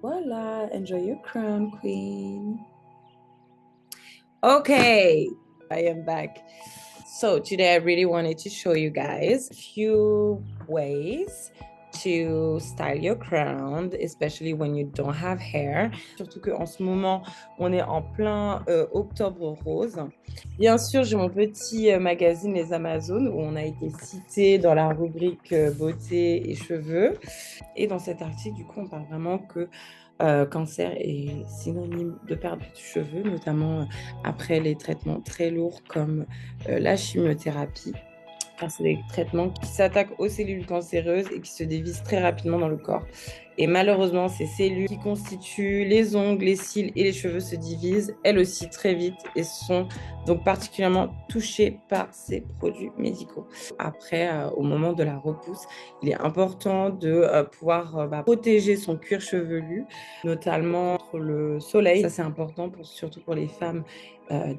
Voila, enjoy your crown, queen. Okay, I am back. So today I really wanted to show you guys a few ways to style your crown, especially when you don't have hair. Surtout qu'en ce moment, on est en plein octobre rose. Bien sûr, j'ai mon petit magazine Les Amazones où on a été cité dans la rubrique beauté et cheveux. Et dans cet article, du coup, on parle vraiment que cancer est synonyme de perte de cheveux, notamment après les traitements très lourds comme la chimiothérapie, car c'est des traitements qui s'attaquent aux cellules cancéreuses et qui se divisent très rapidement dans le corps. Et malheureusement, ces cellules qui constituent les ongles, les cils et les cheveux se divisent, elles aussi très vite, et sont donc particulièrement touchées par ces produits médicaux. Après, au moment de la repousse, il est important de pouvoir protéger son cuir chevelu, notamment contre le soleil. Ça, c'est important, surtout pour les femmes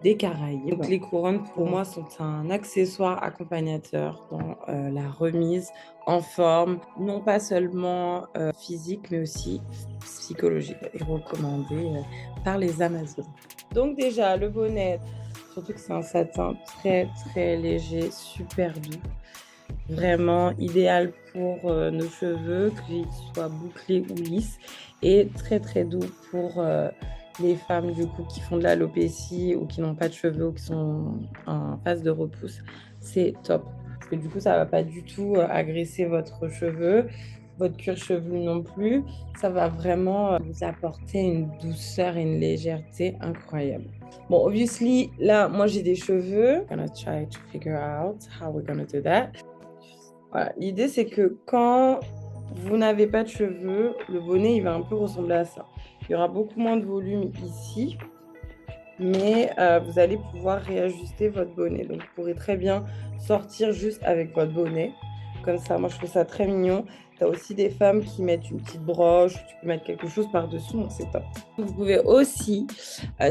des Caraïbes. Donc, les couronnes, pour moi, sont un accessoire accompagnateur dans la remise en forme, non pas seulement physique, mais aussi psychologique, et recommandée par les Amazones. Donc déjà, le bonnet, surtout que c'est un satin très, très léger, super doux. Vraiment idéal pour nos cheveux, qu'ils soient bouclés ou lisses, et très, très doux pour les femmes du coup qui font de l'alopécie ou qui n'ont pas de cheveux ou qui sont en phase de repousse. C'est top. Parce que du coup, ça ne va pas du tout agresser votre cheveu, votre cuir chevelu non plus. Ça va vraiment vous apporter une douceur et une légèreté incroyable. Bon, obviously, là, moi, j'ai des cheveux. I'm gonna try to figure out how we're gonna do that. Voilà. L'idée, c'est que quand vous n'avez pas de cheveux, le bonnet, il va un peu ressembler à ça. Il y aura beaucoup moins de volume ici, mais vous allez pouvoir réajuster votre bonnet. Donc, vous pourrez très bien sortir juste avec votre bonnet. Comme ça, moi, je trouve ça très mignon. Tu as aussi des femmes qui mettent une petite broche, tu peux mettre quelque chose par-dessus, donc c'est top. Vous pouvez aussi,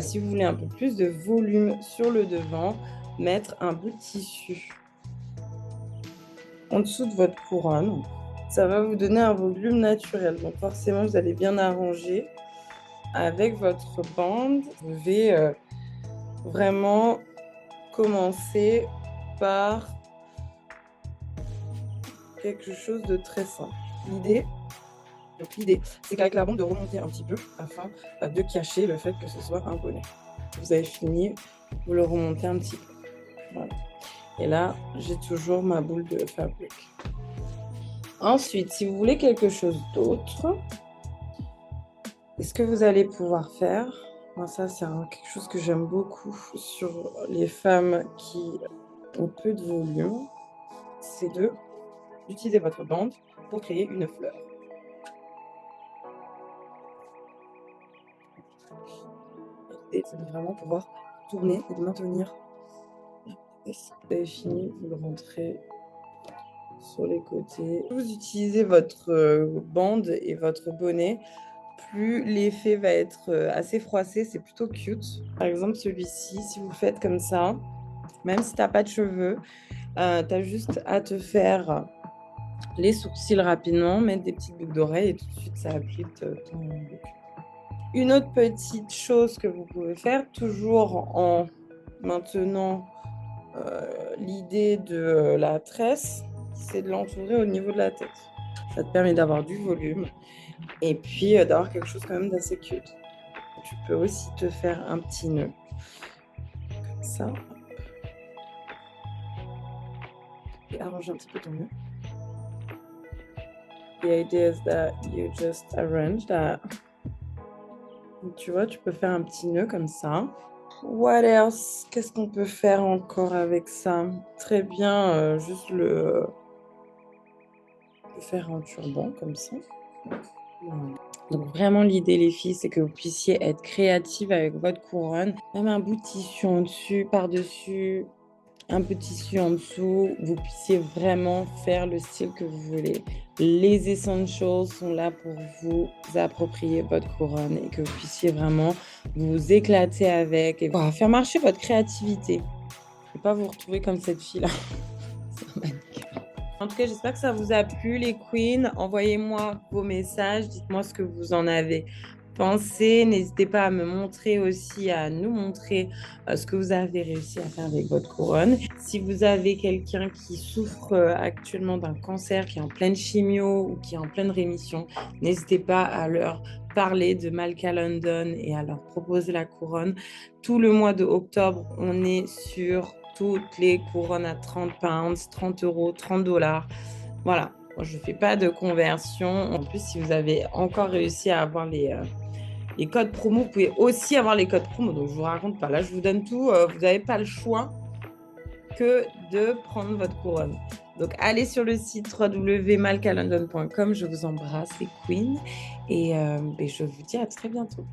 si vous voulez un peu plus de volume sur le devant, mettre un bout de tissu en dessous de votre couronne. Ça va vous donner un volume naturel. Donc forcément, vous allez bien arranger avec votre bande. Vous devez vraiment commencer par quelque chose de très simple. L'idée, c'est qu'avec la bande, de remonter un petit peu afin de cacher le fait que ce soit un bonnet. Vous avez fini, vous le remontez un petit peu. Voilà. Et là, j'ai toujours ma boule de fabrique. Ensuite, si vous voulez quelque chose d'autre, ce que vous allez pouvoir faire, moi ça c'est quelque chose que j'aime beaucoup sur les femmes qui ont peu de volume, c'est d'utiliser votre bande pour créer une fleur. Et c'est de vraiment pouvoir tourner et de maintenir. Et si vous avez fini, vous le rentrez sur les côtés. Vous utilisez votre bande et votre bonnet, plus l'effet va être assez froissé, c'est plutôt cute. Par exemple, celui-ci, si vous faites comme ça, même si tu n'as pas de cheveux, tu as juste à te faire les sourcils rapidement, mettre des petites boucles d'oreilles et tout de suite, ça applique ton look. Une autre petite chose que vous pouvez faire, toujours en maintenant l'idée de la tresse, c'est de l'entourer au niveau de la tête. Ça te permet d'avoir du volume et puis d'avoir quelque chose quand même d'assez cute. Tu peux aussi te faire un petit nœud, comme ça. Et arranger un petit peu ton nœud. The idea is that you just arrange that. Donc, tu vois, tu peux faire un petit nœud comme ça. What else? Qu'est-ce qu'on peut faire encore avec ça? Très bien, juste le faire un turban comme ça. Donc vraiment l'idée les filles, c'est que vous puissiez être créative avec votre couronne. Même un bout de tissu en dessus, par-dessus, un petit tissu en dessous, vous puissiez vraiment faire le style que vous voulez. Les essentials sont là pour vous approprier votre couronne et que vous puissiez vraiment vous éclater avec et faire marcher votre créativité. Et pas vous retrouver comme cette fille-là. C'est un mannequin. En tout cas, j'espère que ça vous a plu, les queens. Envoyez-moi vos messages, dites-moi ce que vous en avez pensé. N'hésitez pas à me montrer aussi, à nous montrer ce que vous avez réussi à faire avec votre couronne. Si vous avez quelqu'un qui souffre actuellement d'un cancer, qui est en pleine chimio ou qui est en pleine rémission, n'hésitez pas à leur parler de Malka London et à leur proposer la couronne. Tout le mois de octobre, on est sur toutes les couronnes à 30 pounds, 30 euros, 30 dollars. Voilà, je ne fais pas de conversion. En plus, si vous avez encore réussi à avoir les codes promo, vous pouvez aussi avoir les codes promo. Donc, je ne vous raconte pas. Là, je vous donne tout. Vous n'avez pas le choix que de prendre votre couronne. Donc, allez sur le site www.malkalondon.com. Je vous embrasse, les queens. Et je vous dis à très bientôt.